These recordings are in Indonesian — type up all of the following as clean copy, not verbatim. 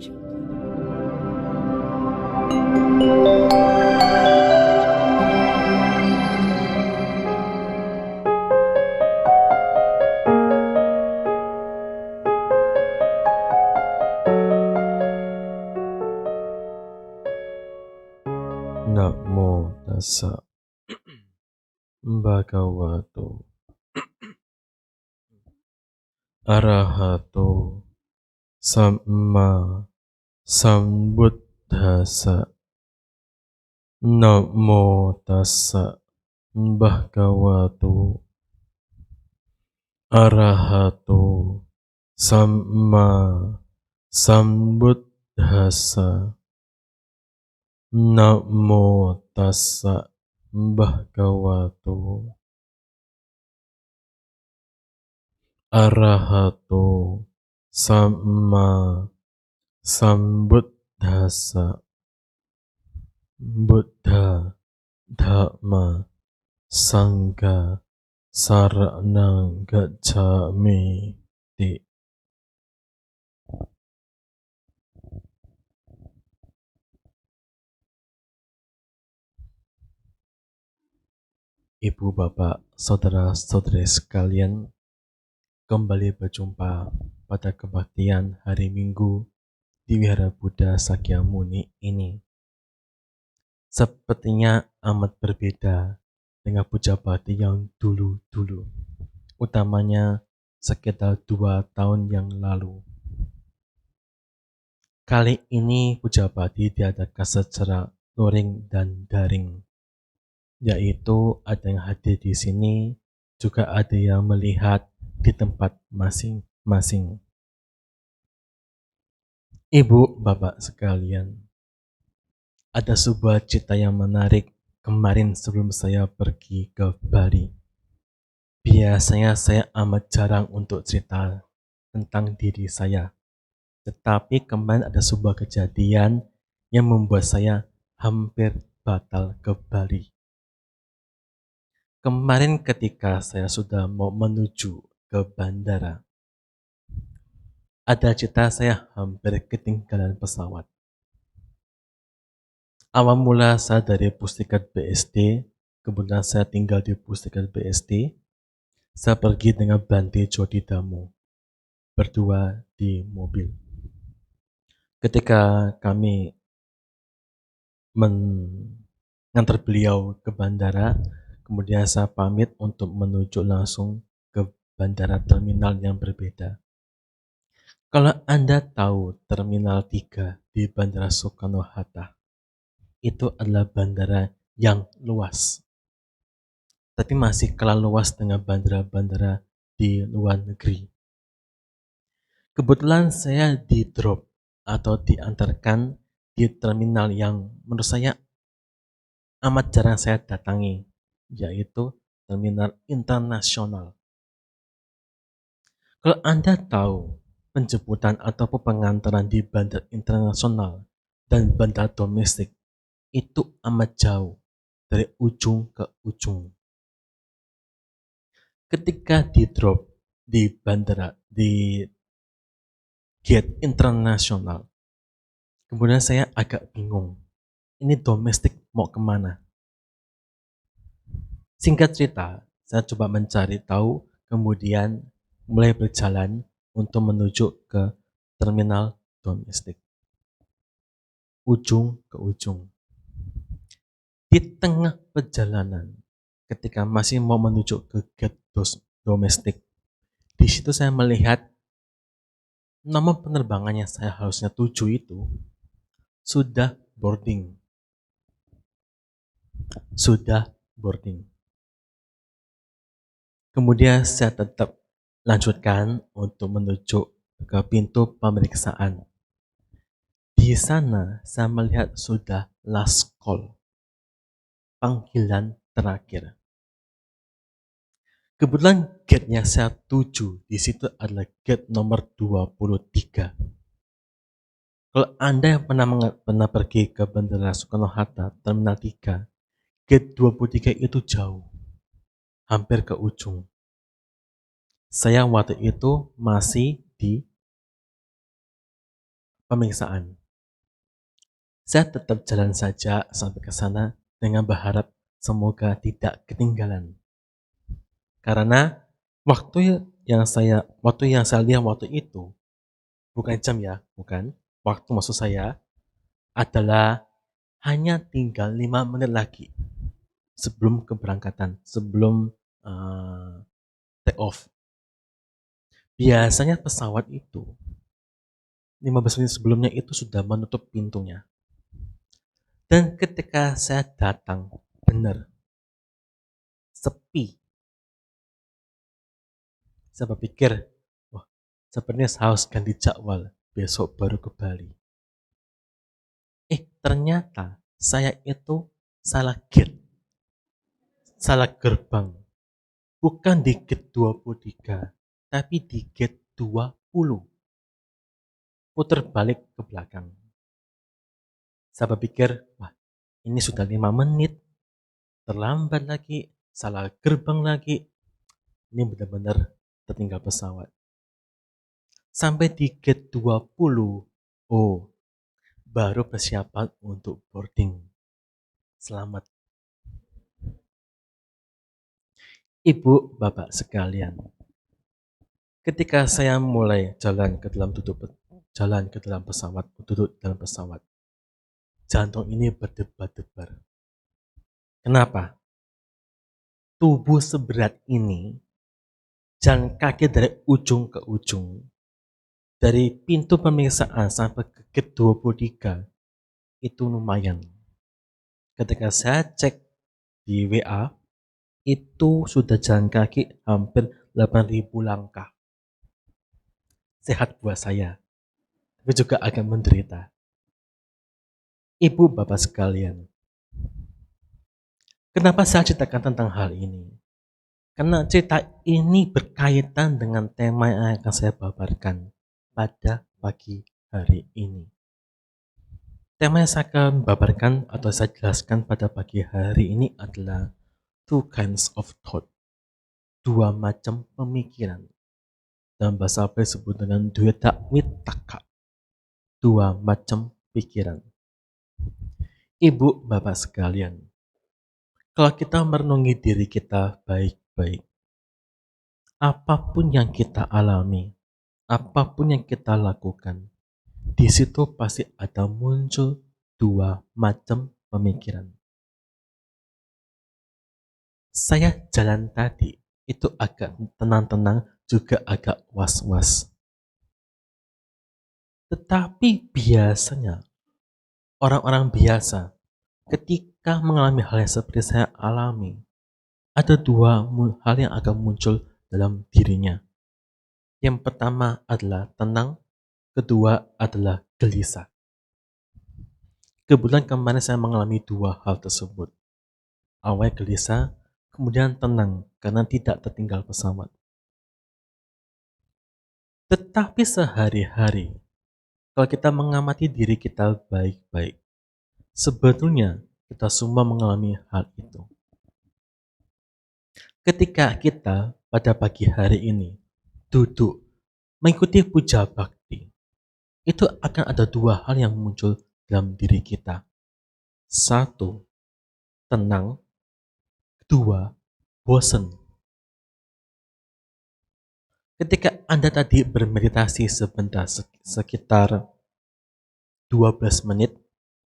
Namo tassa bhagavato arahato samma sambuddhassa. Namo tassa bhagavato arahato samma sambuddhassa. Namo tassa bhagavato arahato samma sambuddhassa. Buddha Dhamma Sangha Saranang Gacchami. Ibu, bapak, saudara-saudari sekalian, kembali berjumpa pada kebaktian hari Minggu di Wihara Buddha Sakyamuni ini. Sepertinya amat berbeda dengan puja bakti yang dulu-dulu, utamanya sekitar 2 tahun yang lalu. Kali ini puja bakti diadakan secara luring dan daring, yaitu ada yang hadir di sini, juga ada yang melihat di tempat masing-masing. Ibu, bapak sekalian, ada sebuah cerita yang menarik kemarin sebelum saya pergi ke Bali. Biasanya saya amat jarang untuk cerita tentang diri saya, tetapi kemarin ada sebuah kejadian yang membuat saya hampir batal ke Bali. Kemarin ketika saya sudah mau menuju ke bandara, ada cerita saya hampir ketinggalan pesawat. Awal mula saya dari Pustikat BSD, kemudian saya tinggal di Pustikat BSD. Saya pergi dengan Bante Jodidamo, berdua di mobil. Ketika kami mengantar beliau ke bandara, kemudian saya pamit untuk menuju langsung ke bandara terminal yang berbeda. Kalau Anda tahu Terminal 3 di Bandara Soekarno-Hatta, itu adalah bandara yang luas, tapi masih kalah luas dengan bandara-bandara di luar negeri. Kebetulan saya di-drop atau diantarkan di terminal yang menurut saya amat jarang saya datangi, yaitu Terminal Internasional. Kalau Anda tahu penjemputan ataupun pengantaran di bandara internasional dan bandara domestik itu amat jauh dari ujung ke ujung. Ketika di-drop di bandara, di gate internasional, kemudian saya agak bingung, ini domestik mau kemana? Singkat cerita, saya coba mencari tahu, kemudian mulai berjalan untuk menuju ke terminal domestik. Ujung ke ujung. Di tengah perjalanan, ketika masih mau menuju ke gate domestik, di situ saya melihat nomor penerbangan yang saya harusnya tuju itu sudah boarding. Kemudian saya tetap lanjutkan untuk menuju ke pintu pemeriksaan. Di sana saya melihat sudah last call, panggilan terakhir. Kebetulan gate yang saya tuju di situ adalah gate nomor 23. Kalau Anda yang pernah pergi ke Bandara Soekarno-Hatta, Terminal 3, gate 23 itu jauh, hampir ke ujung. Saya waktu itu masih di pemeriksaan. Saya tetap jalan saja sampai ke sana dengan berharap semoga tidak ketinggalan. Karena waktu yang saya lihat waktu itu, bukan jam ya, bukan. Waktu maksud saya adalah hanya tinggal 5 menit lagi sebelum keberangkatan, sebelum take off. Biasanya pesawat itu 15 menit sebelumnya itu sudah menutup pintunya. Dan ketika saya datang, benar, sepi. Saya berpikir, wah, sepertinya saya harus ganti jadwal, besok baru ke Bali. Ternyata saya itu salah gate, salah gerbang. Bukan di gate 23, tapi di gate 20. Putar balik ke belakang. Saya berpikir, wah, ini sudah 5 menit, terlambat lagi, salah gerbang lagi. Ini benar-benar tertinggal pesawat. Sampai di gate 20, baru persiapan untuk boarding. Selamat. Ibu, bapak sekalian, ketika saya mulai jalan ke dalam pesawat, duduk dalam pesawat, jantung ini berdebar-debar. Kenapa? Tubuh seberat ini, jalan kaki dari ujung ke ujung, dari pintu pemeriksaan sampai ke gate 23, itu lumayan. Ketika saya cek di WA, itu sudah jalan kaki hampir 8.000 langkah. Sehat buat saya, tapi juga agak menderita. Ibu bapak sekalian, kenapa saya ceritakan tentang hal ini? Karena cerita ini berkaitan dengan tema yang akan saya paparkan pada pagi hari ini. Tema yang saya akan paparkan atau saya jelaskan pada pagi hari ini adalah two kinds of thought. Dua macam pemikiran. Dalam bahasa apa disebut dengan dueta wittaka. Dua macam pikiran. Ibu, bapak sekalian, kalau kita merenungi diri kita baik-baik, apapun yang kita alami, apapun yang kita lakukan, di situ pasti ada muncul dua macam pemikiran. Saya jalan tadi itu agak tenang-tenang, juga agak was-was. Tetapi biasanya orang-orang biasa ketika mengalami hal yang seperti saya alami, ada dua hal yang akan muncul dalam dirinya. Yang pertama adalah tenang, kedua adalah gelisah. Kebetulan kemarin saya mengalami dua hal tersebut. Awalnya gelisah, kemudian tenang karena tidak tertinggal pesawat. Tetapi sehari-hari, kalau kita mengamati diri kita baik-baik, sebetulnya kita semua mengalami hal itu. Ketika kita pada pagi hari ini duduk mengikuti puja bakti, itu akan ada dua hal yang muncul dalam diri kita. Satu, tenang. Dua, bosan. Ketika Anda tadi bermeditasi sebentar, sekitar 12 menit,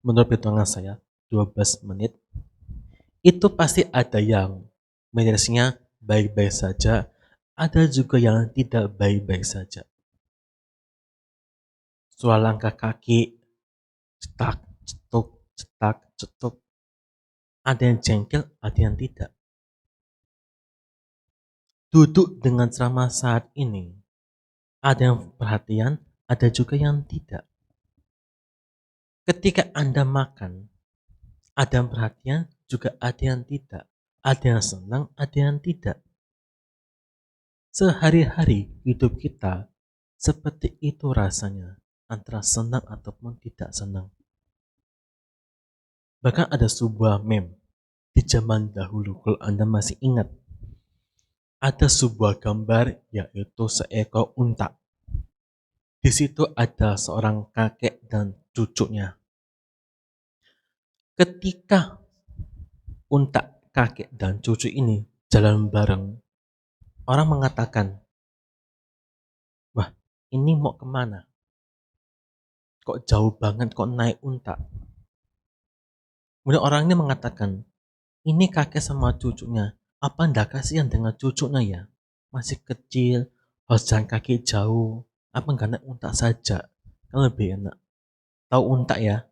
menurut perhitungan saya, 12 menit, itu pasti ada yang meditasinya baik-baik saja, ada juga yang tidak baik-baik saja. Suara langkah kaki, cetak, cetuk, cetak, cetuk. Ada yang jengkel, ada yang tidak. Duduk dengan ceramah saat ini, ada yang perhatian, ada juga yang tidak. Ketika Anda makan, ada yang perhatian, juga ada yang tidak. Ada yang senang, ada yang tidak. Sehari-hari hidup kita seperti itu rasanya, antara senang ataupun tidak senang. Bahkan ada sebuah meme di zaman dahulu, kalau Anda masih ingat. Ada sebuah gambar yaitu seekor unta. Di Di situ ada seorang kakek dan cucunya. Ketika unta, kakek, dan cucu ini jalan bareng, orang mengatakan, "Wah, ini mau kemana? Kok jauh banget, kok naik unta?" Kemudian orang ini mengatakan, "Ini kakek sama cucunya. Apa ndak kasihan dengan cucunya ya? Masih kecil, harus jalan kaki jauh. Apa nggak naik unta saja? Kan lebih enak." Tahu unta ya?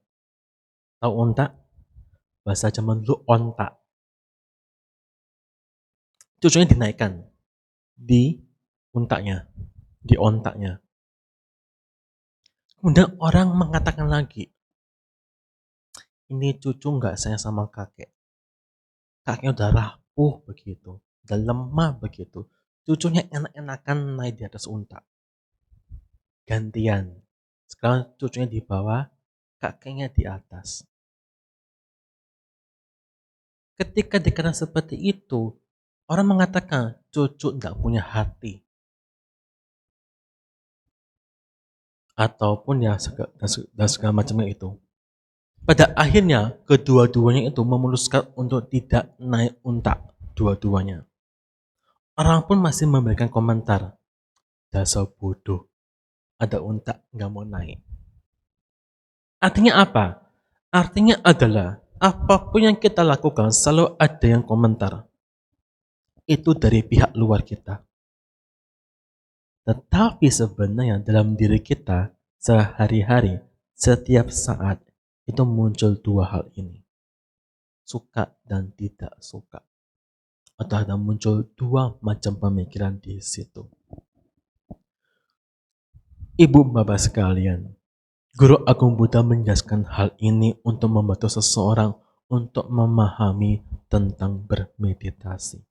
Tahu unta? Bahasa zaman dulu onta. Cucunya dinaikkan di untanya, di ontaknya. Kemudian orang mengatakan lagi, "Ini cucu nggak sayang sama kakek. Kakeknya udah rapuh begitu, udah lemah begitu. Cucunya enak-enakan naik di atas unta. Gantian. Sekarang cucunya di bawah, kakeknya di atas." Ketika dikatakan seperti itu, orang mengatakan cucu nggak punya hati. Ataupun ya dan segala macamnya itu. Pada akhirnya, kedua-duanya itu memutuskan untuk tidak naik unta. Dua-duanya. Orang pun masih memberikan komentar. "Dasar bodoh, ada unta nggak mau naik." Artinya apa? Artinya adalah apapun yang kita lakukan selalu ada yang komentar. Itu dari pihak luar kita. Tetapi sebenarnya dalam diri kita sehari-hari, setiap saat itu muncul dua hal ini. Suka dan tidak suka. Atau ada muncul dua macam pemikiran di situ. Ibu bapak sekalian, Guru Agung Buddha menjelaskan hal ini untuk membantu seseorang untuk memahami tentang bermeditasi.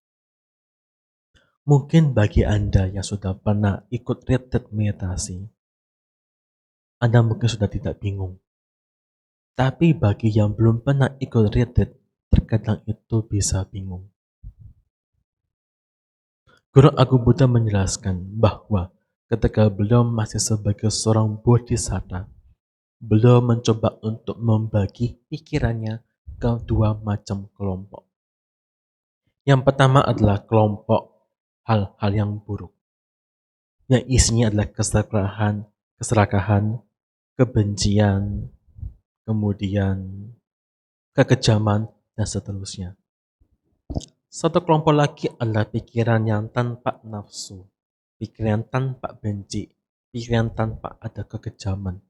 Mungkin bagi Anda yang sudah pernah ikut retreat meditasi, Anda mungkin sudah tidak bingung. Tapi bagi yang belum pernah ikut retreat, terkadang itu bisa bingung. Guru Agung Buddha menjelaskan bahwa ketika beliau masih sebagai seorang bodhisatta, beliau mencoba untuk membagi pikirannya ke dua macam kelompok. Yang pertama adalah kelompok hal-hal yang buruk, yang isinya adalah keserakahan, kebencian, kemudian kekejaman, dan seterusnya. Satu kelompok lagi adalah pikiran yang tanpa nafsu, pikiran tanpa benci, pikiran tanpa ada kekejaman.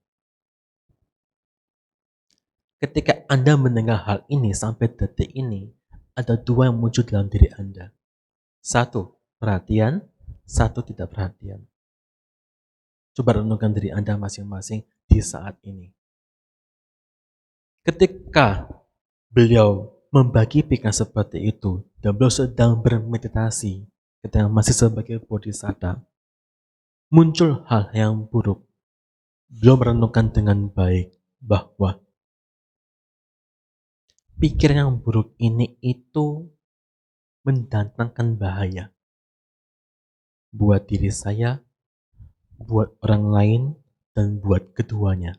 Ketika Anda mendengar hal ini sampai detik ini, ada dua yang muncul dalam diri Anda. Satu, perhatian. Satu, tidak perhatian. Coba renungkan diri Anda masing-masing di saat ini. Ketika beliau membagi pikiran seperti itu, dan beliau sedang bermeditasi, ketika masih sebagai bodhisatta, muncul hal yang buruk. Beliau merenungkan dengan baik bahwa pikiran yang buruk ini itu mendatangkan bahaya buat diri saya, buat orang lain, dan buat keduanya.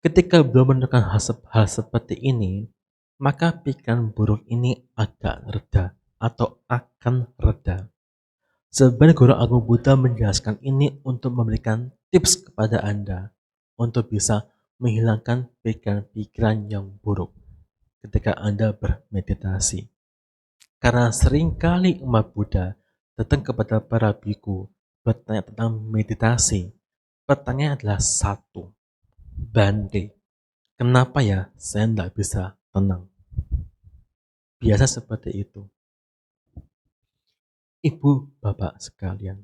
Ketika beliau menemukan hal seperti ini, maka pikiran buruk ini agak reda atau akan reda. Sebenarnya Guru Agung Buddha menjelaskan ini untuk memberikan tips kepada Anda untuk bisa menghilangkan pikiran-pikiran yang buruk ketika Anda bermeditasi. Karena seringkali umat Buddha datang kepada para biku bertanya tentang meditasi. Pertanyaan adalah satu, Bante, kenapa ya saya tidak bisa tenang? Biasa seperti itu. Ibu, bapak sekalian,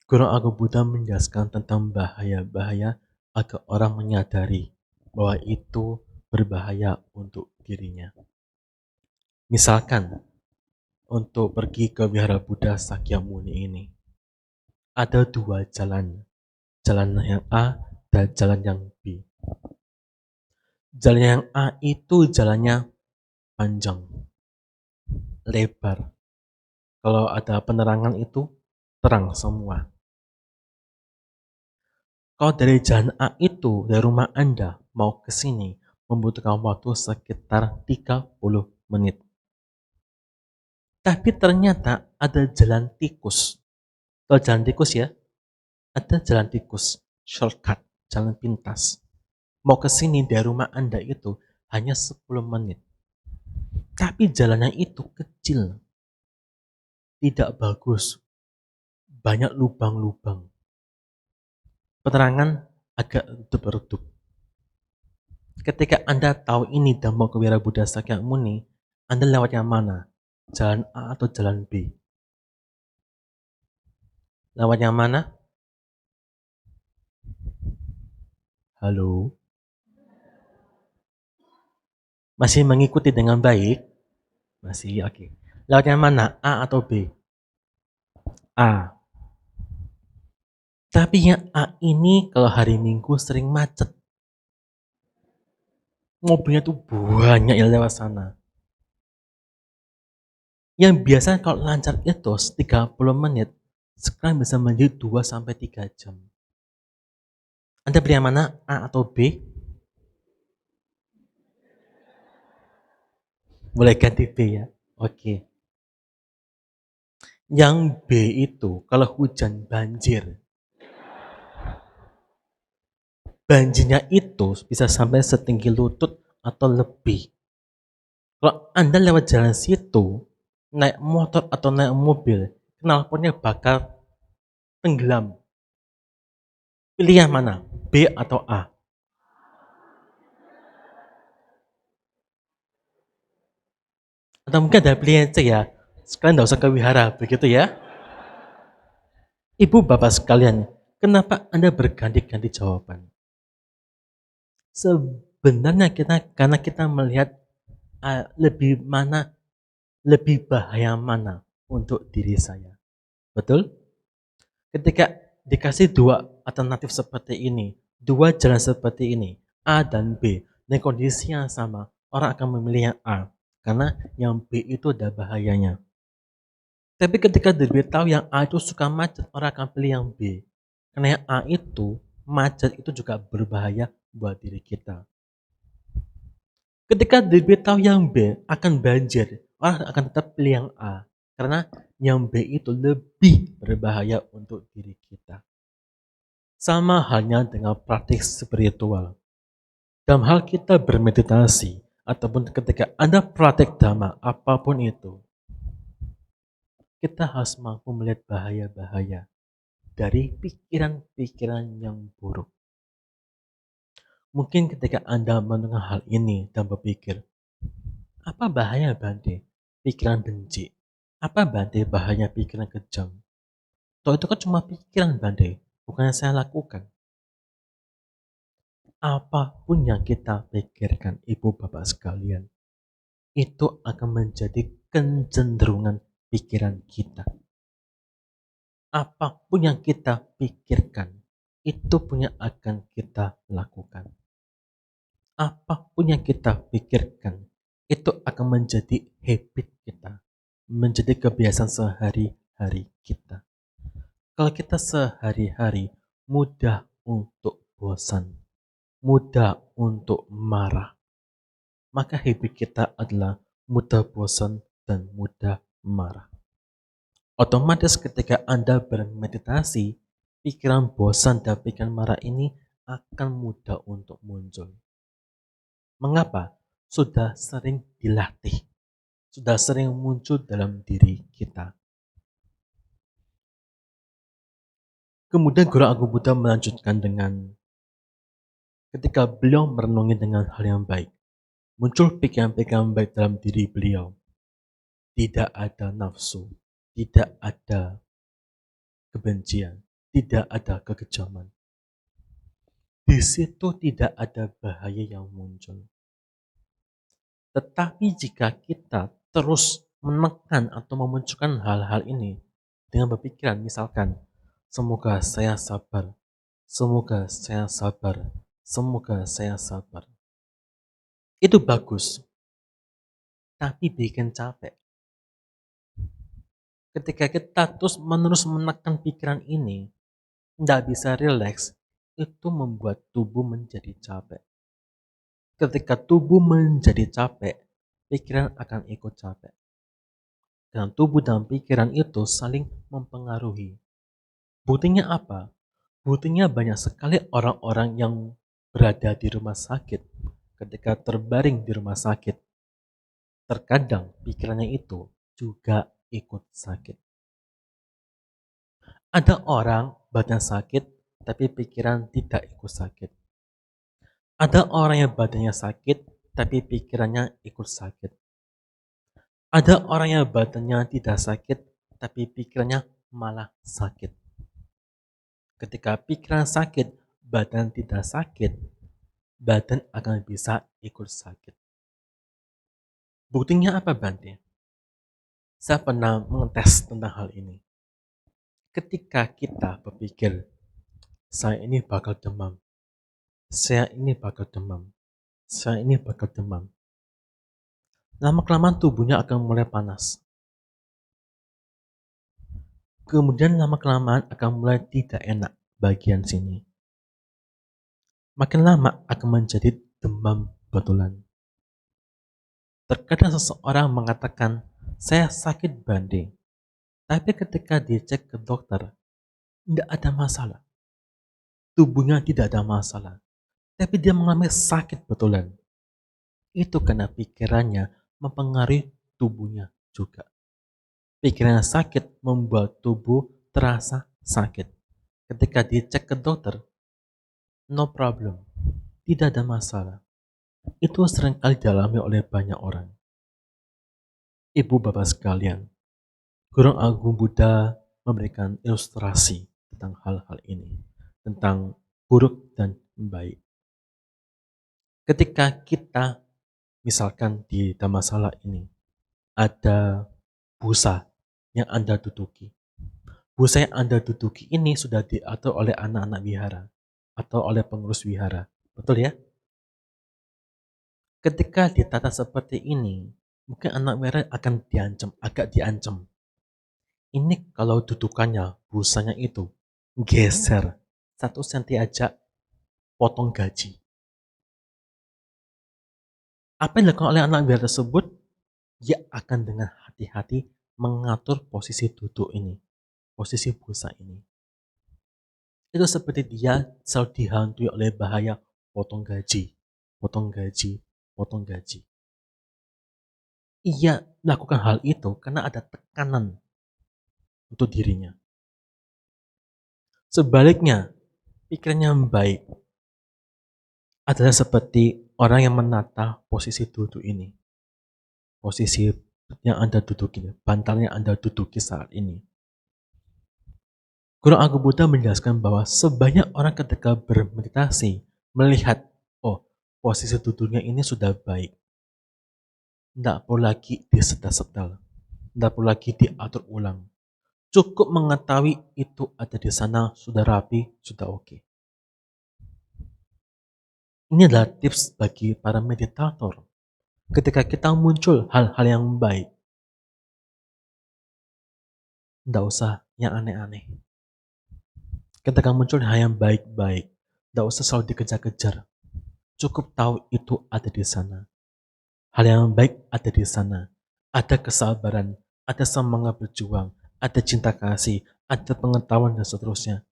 Guru Agung Buddha menjelaskan tentang bahaya-bahaya agar orang menyadari bahwa itu berbahaya untuk dirinya. Misalkan, untuk pergi ke Wihara Buddha Sakyamuni ini, ada dua jalan. Jalan yang A dan jalan yang B. Jalan yang A itu jalannya panjang, lebar. Kalau ada penerangan itu terang semua. Kalau dari jalan A itu, dari rumah Anda mau ke sini, membutuhkan waktu sekitar 30 menit. Tapi ternyata ada jalan tikus. Kalau jalan tikus ya, ada jalan tikus, shortcut, jalan pintas. Mau ke sini dari rumah Anda itu hanya 10 menit. Tapi jalannya itu kecil, tidak bagus, banyak lubang-lubang. Penerangan agak redup-redup. Ketika Anda tahu ini dan mau ke Wira Buddha Sakyamuni, Anda lewat yang mana? Jalan A atau jalan B? Lewat yang mana? Halo? Masih mengikuti dengan baik? Masih, oke. Lewat yang mana? A atau B? A. Tapi yang A ini kalau hari Minggu sering macet. Mobilnya tuh banyak yang lewat sana. Yang biasanya kalau lancar itu 30 menit, sekarang bisa menjadi 2 sampai 3 jam. Anda pilih yang mana? A atau B? Boleh ganti B ya? Oke. Yang B itu kalau hujan banjir. Banjirnya itu bisa sampai setinggi lutut atau lebih. Kalau Anda lewat jalan situ, naik motor atau naik mobil, knalpotnya bakal tenggelam. Pilih yang mana? B atau A? Atau mungkin ada pilihan C ya? Sekalian tidak usah ke wihara, begitu ya? Ibu bapak sekalian, kenapa Anda berganti-ganti jawaban? Sebenarnya karena kita melihat lebih bahaya mana untuk diri saya. Betul? Ketika dikasih dua alternatif seperti ini, dua jalan seperti ini, A dan B, dan kondisi yang sama, orang akan memilih yang A. Karena yang B itu ada bahayanya. Tapi ketika diberitahu yang A itu suka macet, orang akan pilih yang B. Karena yang A itu, macet itu juga berbahaya buat diri kita. Ketika diberitahu yang B akan banjir, orang akan tetap pilih yang A. Karena yang B itu lebih berbahaya untuk diri kita. Sama halnya dengan praktik spiritual. Dalam hal kita bermeditasi, ataupun ketika Anda praktik dhamma, apapun itu, kita harus mampu melihat bahaya-bahaya dari pikiran-pikiran yang buruk. Mungkin ketika Anda mendengar hal ini dan berpikir, apa bahaya Bante? Pikiran benci. Apa Bante bahaya pikiran kejam? Toh itu kan cuma pikiran Bante, bukan yang saya lakukan. Apapun yang kita pikirkan, ibu bapak sekalian, itu akan menjadi kecenderungan pikiran kita. Apapun yang kita pikirkan, itu punya akan kita lakukan. Apapun yang kita pikirkan, itu akan menjadi habit kita, menjadi kebiasaan sehari-hari kita. Kalau kita sehari-hari mudah untuk bosan, mudah untuk marah, maka habit kita adalah mudah bosan dan mudah marah. Otomatis ketika Anda bermeditasi, pikiran bosan dan pikiran marah ini akan mudah untuk muncul. Mengapa? Sudah sering dilatih, sudah sering muncul dalam diri kita. Kemudian Guru Agung Buddha melanjutkan dengan ketika beliau merenungi dengan hal yang baik, muncul pikiran-pikiran baik dalam diri beliau. Tidak ada nafsu, tidak ada kebencian, tidak ada kekejaman. Di situ tidak ada bahaya yang muncul. Tetapi jika kita terus menekan atau memunculkan hal-hal ini dengan berpikiran misalkan, semoga saya sabar, semoga saya sabar, semoga saya sabar. Itu bagus, tapi bikin capek. Ketika kita terus-menerus menekan pikiran ini, nggak bisa rileks, itu membuat tubuh menjadi capek. Ketika tubuh menjadi capek, pikiran akan ikut capek. Dan tubuh dan pikiran itu saling mempengaruhi. Buktinya apa? Buktinya banyak sekali orang-orang yang berada di rumah sakit. Ketika terbaring di rumah sakit, terkadang pikirannya itu juga ikut sakit. Ada orang badan sakit, tapi pikiran tidak ikut sakit. Ada orang yang badannya sakit, tapi pikirannya ikut sakit. Ada orang yang badannya tidak sakit, tapi pikirannya malah sakit. Ketika pikiran sakit, badan tidak sakit, badan akan bisa ikut sakit. Buktinya apa, Bante? Saya pernah mengetes tentang hal ini. Ketika kita berpikir, saya ini bakal demam, saya ini bakal demam, saya ini bakal demam. Lama-kelamaan tubuhnya akan mulai panas. Kemudian lama-kelamaan akan mulai tidak enak bagian sini. Makin lama akan menjadi demam betulan. Terkadang seseorang mengatakan, saya sakit Bante. Tapi ketika dicek ke dokter, tidak ada masalah. Tubuhnya tidak ada masalah. Tapi dia mengalami sakit betulan. Itu karena pikirannya mempengaruhi tubuhnya juga. Pikiran sakit membuat tubuh terasa sakit. Ketika dicek ke dokter, no problem, tidak ada masalah. Itu seringkali dialami oleh banyak orang. Ibu bapak sekalian, Guru Agung Buddha memberikan ilustrasi tentang hal-hal ini, tentang buruk dan baik. Ketika kita, misalkan di Dhammasala ini, ada busa yang Anda duduki. Busa yang Anda duduki ini sudah diatur oleh anak-anak wihara atau oleh pengurus wihara. Betul ya? Ketika ditata seperti ini, mungkin anak wihara akan agak diancam. Ini kalau dudukannya, busanya itu geser 1 senti aja, potong gaji. Apa yang dilakukan oleh anak wihara tersebut? Dia akan dengan hati-hati mengatur posisi duduk ini, posisi busa ini. Itu seperti dia selalu dihantui oleh bahaya potong gaji, potong gaji, potong gaji. Ia melakukan hal itu karena ada tekanan untuk dirinya. Sebaliknya, pikirannya yang baik adalah seperti orang yang menata posisi duduk ini. Posisi yang Anda duduki, bantal yang Anda duduki saat ini. Guru Agung Buddha menjelaskan bahwa sebanyak orang ketika bermeditasi melihat, oh, posisi duduknya ini sudah baik. Tidak perlu lagi disetel-setel. Tidak perlu lagi diatur ulang. Cukup mengetahui itu ada di sana, sudah rapi, sudah oke. Ini adalah tips bagi para meditator. Ketika kita muncul hal-hal yang baik, tidak usah yang aneh-aneh. Ketika muncul hal yang baik-baik, tidak usah selalu dikejar-kejar. Cukup tahu itu ada di sana. Hal yang baik ada di sana. Ada kesabaran, ada semangat berjuang, ada cinta kasih, ada pengetahuan dan seterusnya.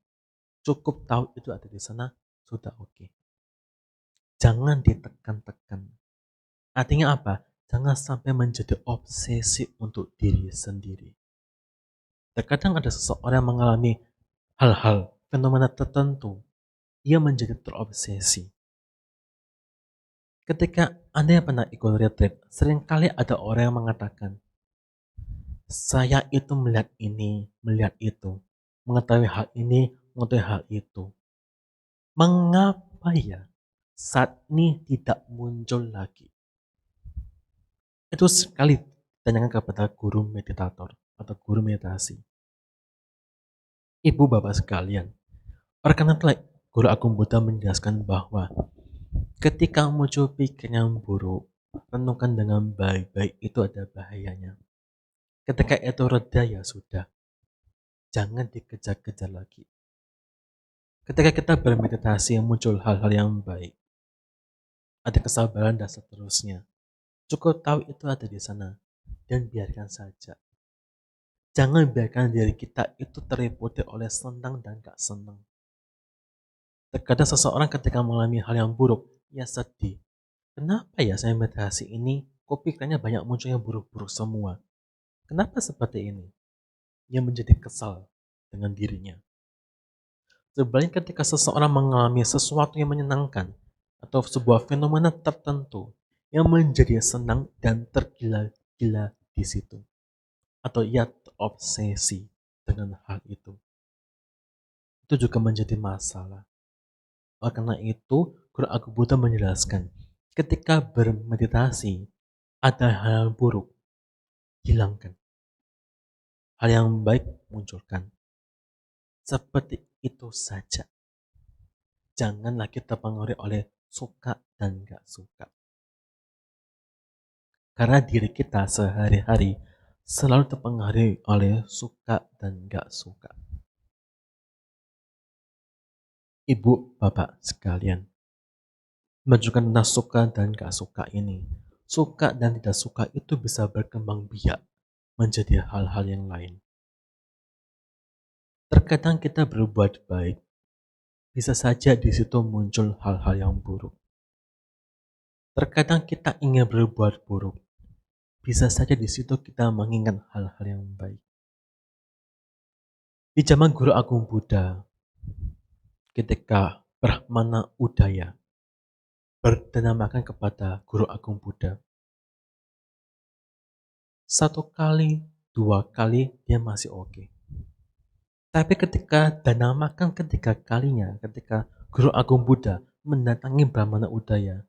Cukup tahu itu ada di sana, sudah oke. Jangan ditekan-tekan. Artinya apa? Jangan sampai menjadi obsesi untuk diri sendiri. Terkadang ada seseorang yang mengalami hal-hal, fenomena tertentu, ia menjadi terobsesi. Ketika Anda yang pernah ikut retreat, seringkali ada orang yang mengatakan, saya itu melihat ini, melihat itu, mengetahui hal ini, mengetahui hal itu. Mengapa ya saat ini tidak muncul lagi? Itu sekali tanyakan kepada guru meditator atau guru meditasi. Ibu bapak sekalian, oleh karena itu Guru Agung Buddha menjelaskan bahwa ketika muncul pikiran yang buruk, renungkan dengan baik-baik, itu ada bahayanya. Ketika itu reda ya sudah, jangan dikejar-kejar lagi. Ketika kita bermeditasi muncul hal-hal yang baik, ada kesabaran dan seterusnya. Cukup tahu itu ada di sana dan biarkan saja. Jangan biarkan diri kita itu terliputi oleh senang dan gak senang. Terkadang seseorang ketika mengalami hal yang buruk, ia sedih. Kenapa ya saya meditasi ini, kok pikirannya banyak muncul yang buruk-buruk semua? Kenapa seperti ini? Ia menjadi kesal dengan dirinya. Sebaliknya ketika seseorang mengalami sesuatu yang menyenangkan atau sebuah fenomena tertentu yang menjadi senang dan tergila-gila di situ, atau ia terobsesi dengan hal itu juga menjadi masalah. Oleh karena itu, Guru Agung Buddha menjelaskan, ketika bermeditasi, ada hal yang buruk, hilangkan. Hal yang baik, munculkan. Seperti itu saja. Janganlah kita terpengaruhi oleh suka dan gak suka. Karena diri kita sehari-hari selalu terpengaruhi oleh suka dan gak suka. Ibu, bapak sekalian, menunjukkan tentang suka dan gak suka ini. Suka dan tidak suka itu bisa berkembang biak menjadi hal-hal yang lain. Terkadang kita berbuat baik, bisa saja di situ muncul hal-hal yang buruk. Terkadang kita ingin berbuat buruk, bisa saja di situ kita mengingat hal-hal yang baik. Di zaman Guru Agung Buddha, ketika Brahmana Udaya bernamakan kepada Guru Agung Buddha, satu kali, dua kali dia masih oke. Tapi ketika dinamakan ketiga kalinya, ketika Guru Agung Buddha mendatangi Brahmana Udaya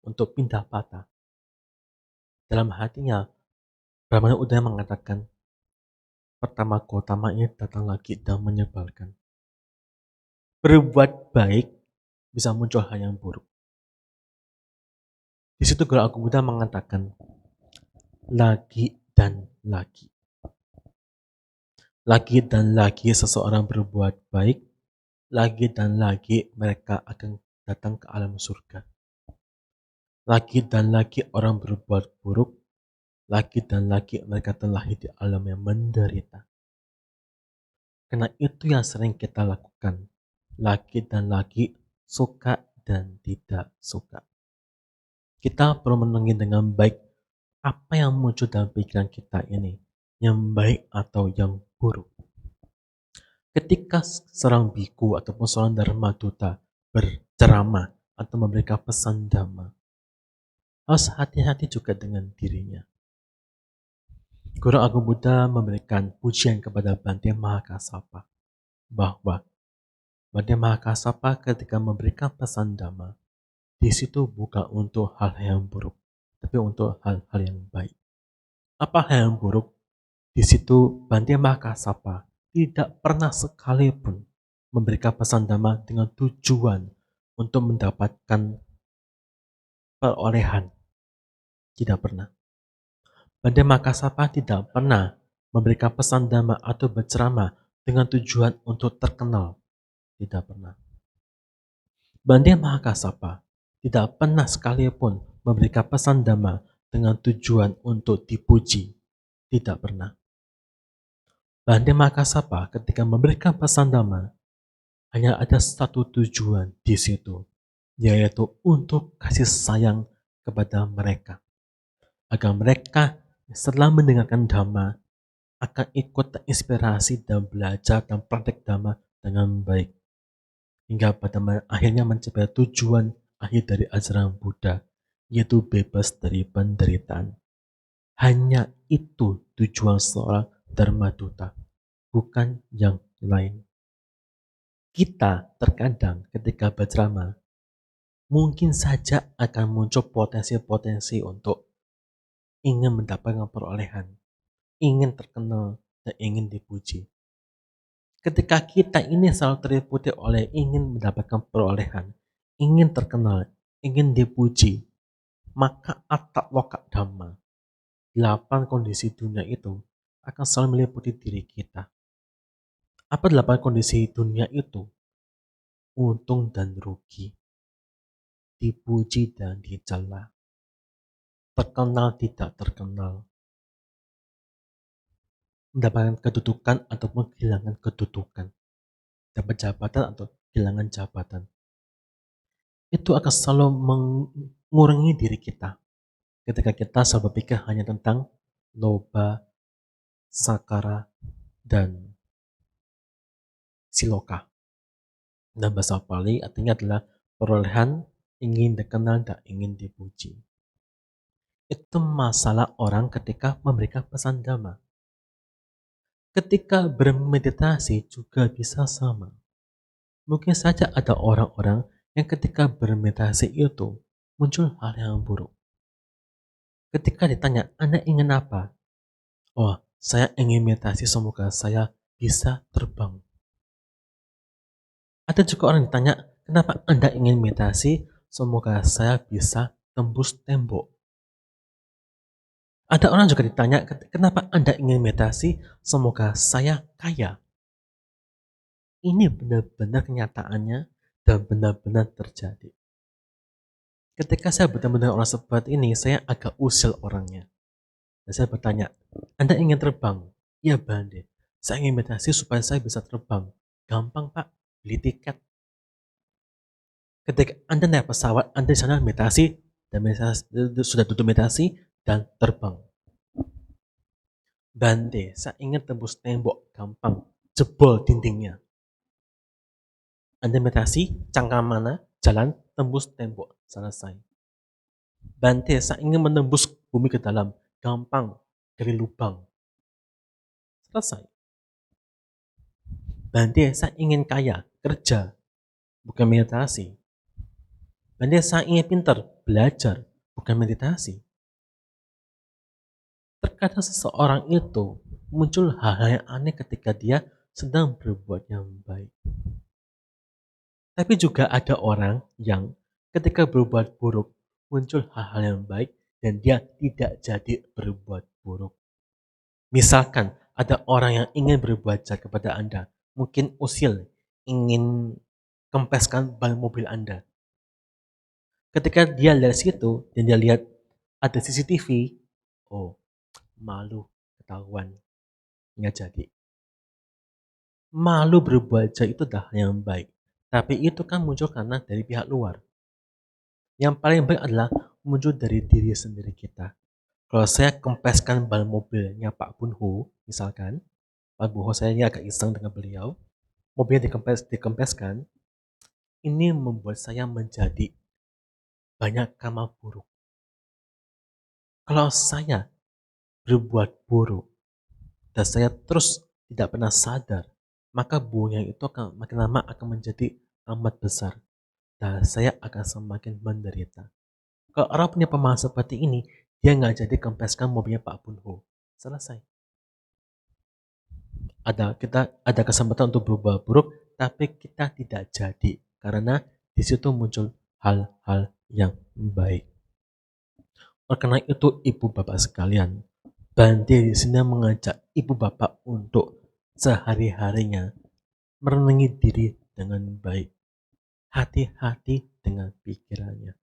untuk pindah patah, dalam hatinya Brahmana Udaya mengatakan, pertama Gautama ini datang lagi dan menyebalkan. Berbuat baik bisa muncul hal yang buruk. Di situ Guru Agung Buddha mengatakan, lagi dan lagi. Lagi dan lagi seseorang berbuat baik, lagi dan lagi mereka akan datang ke alam surga. Lagi dan lagi orang berbuat buruk, lagi dan lagi mereka terlahir di alam yang menderita. Karena itu yang sering kita lakukan, lagi dan lagi, suka dan tidak suka. Kita perlu menenangi dengan baik apa yang muncul dalam pikiran kita ini, yang baik atau yang buruk. Ketika seorang biku ataupun seorang dharma duta berceramah atau memberikan pesan dhamma, harus hati-hati juga dengan dirinya. Guru Agung Buddha memberikan pujian kepada Bante Mahakassapa bahwa Bante Mahakassapa ketika memberikan pesan dhamma, di situ bukan untuk hal yang buruk, tapi untuk hal-hal yang baik. Apa hal yang buruk? Di situ Bante Mahakassapa tidak pernah sekalipun memberikan pesan dhamma dengan tujuan untuk mendapatkan perolehan. Tidak pernah. Bante Mahakassapa tidak pernah memberikan pesan dhamma atau berceramah dengan tujuan untuk terkenal. Tidak pernah. Bante Mahakassapa tidak pernah sekalipun memberikan pesan dhamma dengan tujuan untuk dipuji. Tidak pernah. Bante Mahakassapa ketika memberikan pesan dhamma hanya ada satu tujuan di situ, yaitu untuk kasih sayang kepada mereka, agar mereka setelah mendengarkan dhamma akan ikut terinspirasi dan belajar dan praktek dhamma dengan baik, hingga pada akhirnya mencapai tujuan akhir dari ajaran Buddha, yaitu bebas dari penderitaan. Hanya itu tujuan seorang Dharma Duta, bukan yang lain. Kita terkadang ketika berceramah, mungkin saja akan muncul potensi-potensi untuk ingin mendapatkan perolehan, ingin terkenal, dan ingin dipuji. Ketika kita ini selalu terliputi oleh ingin mendapatkan perolehan, ingin terkenal, ingin dipuji, maka atak lokak dhamma, 8 kondisi dunia itu akan selalu meliputi diri kita. Apa 8 kondisi dunia itu? Untung dan rugi, dipuji dan dicela, terkenal tidak terkenal, mendapatkan kedudukan ataupun kehilangan kedudukan, dapat jabatan atau kehilangan jabatan. Itu akan selalu mengurangi diri kita ketika kita selalu berpikir hanya tentang loba, sakara, dan siloka. Dan bahasa Pali artinya adalah perolehan, ingin dikenal, dan ingin dipuji. Itu masalah orang ketika memberikan pesan dhamma. Ketika bermeditasi juga bisa sama. Mungkin saja ada orang-orang yang ketika bermeditasi itu muncul hal yang buruk. Ketika ditanya, Anda ingin apa? Oh, saya ingin meditasi semoga saya bisa terbang. Ada juga orang yang ditanya, kenapa Anda ingin meditasi? Semoga saya bisa tembus tembok. Ada orang juga ditanya, kenapa Anda ingin meditasi? Semoga saya kaya. Ini benar-benar kenyataannya dan benar-benar terjadi. Ketika saya bertemu dengan orang seperti ini, saya agak usil orangnya. Dan saya bertanya, Anda ingin terbang? Iya Bande, saya ingin meditasi supaya saya bisa terbang. Gampang Pak, beli tiket. Ketika Anda naik pesawat, Anda di sana meditasi, dan sudah duduk meditasi, dan terbang. Bande, saya ingin tembus tembok, gampang, jebol dindingnya. Anda meditasi, cangkang mana, jalan, tembus tembok, selesai. Bante, saya ingin menembus bumi ke dalam, gampang, dari lubang, selesai. Bante, saya ingin kaya, kerja, bukan meditasi. Bante, saya ingin pintar, belajar, bukan meditasi. Terkadang seseorang itu muncul hal-hal yang aneh ketika dia sedang berbuat yang baik. Tapi juga ada orang yang ketika berbuat buruk muncul hal-hal yang baik dan dia tidak jadi berbuat buruk. Misalkan ada orang yang ingin berbuat jahat kepada Anda, mungkin usil, ingin kempeskan ban mobil Anda. Ketika dia lihat situ dan dia lihat ada CCTV, oh malu ketahuan, nggak jadi. Malu berbuat jahat itu dah yang baik, tapi itu kan muncul karena dari pihak luar. Yang paling baik adalah muncul dari diri sendiri kita. Kalau saya kempeskan ban mobilnya Pak Bunho, misalkan, Pak Bunho saya ini agak iseng dengan beliau, mobilnya dikempeskan, ini membuat saya menjadi banyak karma buruk. Kalau saya berbuat buruk dan saya terus tidak pernah sadar, maka buahnya itu akan makin lama akan menjadi amat besar dan saya akan semakin menderita. Kalau orang punya pemahaman seperti ini, dia nggak jadi kempeskan mobilnya Pak Bunho. Selesai. Kita ada kesempatan untuk berbuat buruk, tapi kita tidak jadi karena di situ muncul hal-hal yang baik. Oleh karena itu, ibu bapak sekalian, Bante di sini mengajak ibu bapak untuk sehari-harinya merenungi diri dengan baik, hati-hati dengan pikirannya.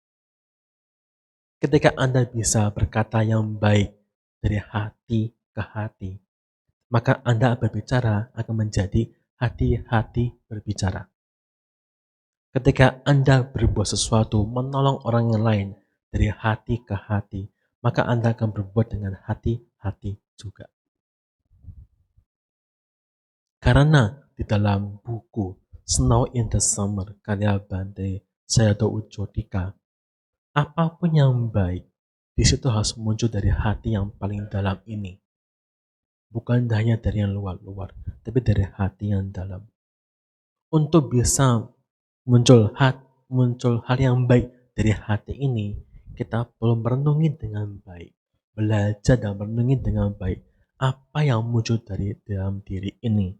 Ketika Anda bisa berkata yang baik dari hati ke hati, maka Anda berbicara akan menjadi hati-hati berbicara. Ketika Anda berbuat sesuatu menolong orang yang lain dari hati ke hati, maka Anda akan berbuat dengan hati-hati juga. Karena di dalam buku Snow in the Summer karya Bante Sayadaw Ujjodika, apapun yang baik, di situ harus muncul dari hati yang paling dalam ini. Bukan hanya dari yang luar-luar, tapi dari hati yang dalam. Untuk bisa muncul hal yang baik dari hati ini, kita perlu merenungi dengan baik, belajar dan merenungi dengan baik apa yang muncul dari dalam diri ini.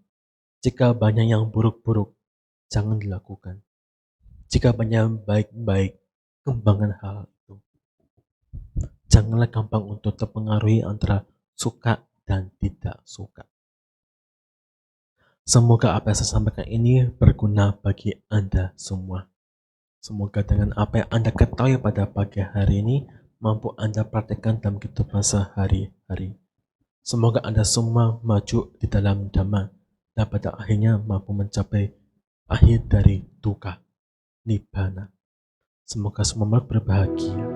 Jika banyak yang buruk-buruk, jangan dilakukan. Jika banyak yang baik-baik, kembangkan hal itu. Janganlah gampang untuk terpengaruhi antara suka dan tidak suka. Semoga apa yang saya sampaikan ini berguna bagi Anda semua. Semoga dengan apa yang Anda ketahui pada pagi hari ini mampu Anda praktekkan dalam kehidupan sehari-hari. Semoga Anda semua maju di dalam dhamma dan pada akhirnya mampu mencapai akhir dari dukkha, nibbana. Semoga semua berbahagia.